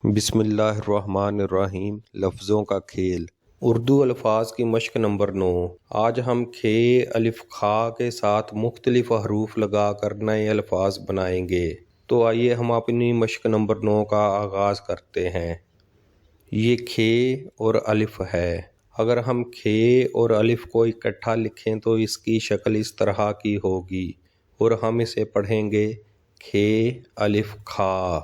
بسم اللہ الرحمن الرحیم۔ لفظوں کا کھیل، اردو الفاظ کی مشق نمبر 9۔ آج ہم کھے الف خا کے ساتھ مختلف حروف لگا کر نئے الفاظ بنائیں گے۔ تو آئیے ہم اپنی مشق نمبر 9 کا آغاز کرتے ہیں۔ یہ کھے اور الف ہے۔ اگر ہم کھے اور الف کو اکٹھا لکھیں تو اس کی شکل اس طرح کی ہوگی اور ہم اسے پڑھیں گے کھے الف کھا۔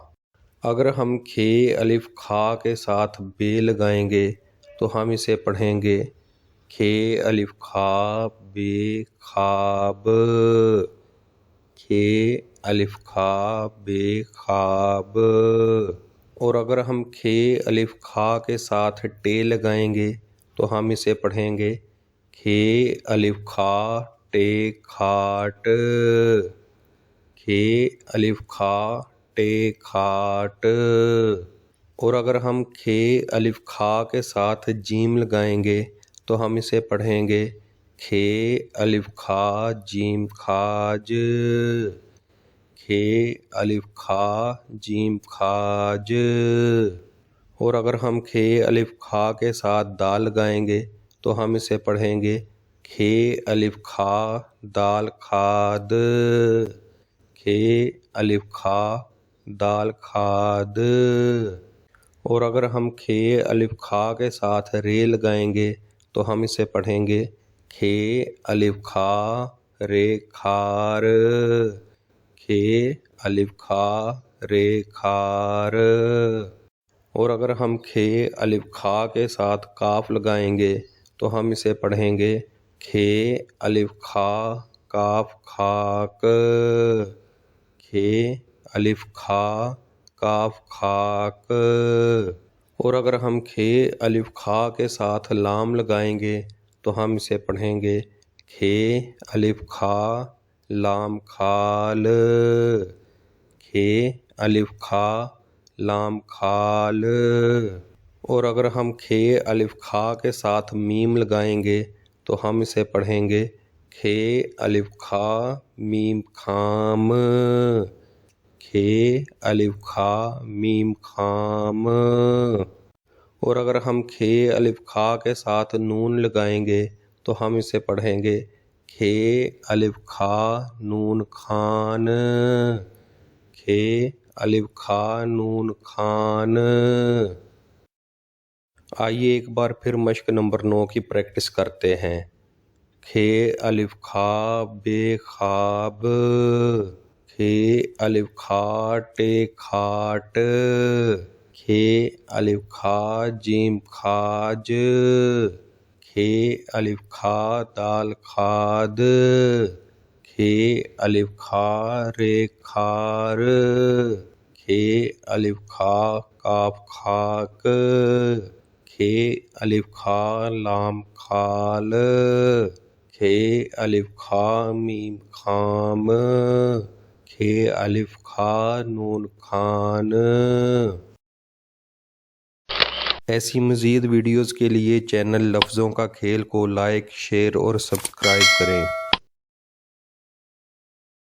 اگر ہم کھے الف کھا کے ساتھ بے لگائیں گے تو ہم اسے پڑھیں گے کھے الف کھا بے خواب، کھے الف کھا بے خواب۔ اور اگر ہم کھے الف کھا کے ساتھ ٹے لگائیں گے تو ہم اسے پڑھیں گے کھے الف کھا ٹے کھاٹ، کھے الف کھا ٹے کھاٹ۔ اور اگر ہم کھے الف کھا کے ساتھ جیم لگائیں گے تو ہم اسے پڑھیں گے کھے الف کھا جیم کھاج، کھے الف کھا جیم کھاج۔ اور اگر ہم کھے الف کھا کے ساتھ دال لگائیں گے تو ہم اسے پڑھیں گے کھے الف کھا دال کھاد، کھے الف کھا دال کھاد۔ اور اگر ہم کھے الف کھا کے ساتھ رے لگائیں گے تو ہم اسے پڑھیں گے کھے الف کھا رے کھار، کھے الف کھا رے کھار۔ اور اگر ہم کھے الف کھا کے ساتھ کاف لگائیں گے تو ہم اسے پڑھیں گے کھے الف کھا کاف کھاک، کھے الف کھا کاف کھاک۔ اور اگر ہم کھے الف کھا کے ساتھ لام لگائیں گے تو ہم اسے پڑھیں گے کھے الف کھا لام کھال، کھے الف کھا لام کھال۔ اور اگر ہم کھے الف کھا کے ساتھ میم لگائیں گے تو ہم اسے پڑھیں گے کھے الف کھا میم کھام، کھے الف کھا میم کھام۔ اور اگر ہم کھے الف کھا کے ساتھ نون لگائیں گے تو ہم اسے پڑھیں گے کھے الف کھا نون کھان، کھے الف کھا نون کھان۔ آئیے ایک بار پھر مشق نمبر 9 کی پریکٹس کرتے ہیں۔ کھے الف کھا بے خواب، کھے الف کھا ٹے کھاٹ، کھے الف کھا جیم کھاج، کھے الف کھا دال کھاد، کھے الف کھا رے کھار، کھے الف کھا کاف کھاک، کھے الف کھا لام کھال، کھے الف کھا میم کھام، کھے الف کھا نون کھان۔ ایسی مزید ویڈیوز کے لیے چینل لفظوں کا کھیل کو لائک، شیئر اور سبسکرائب کریں۔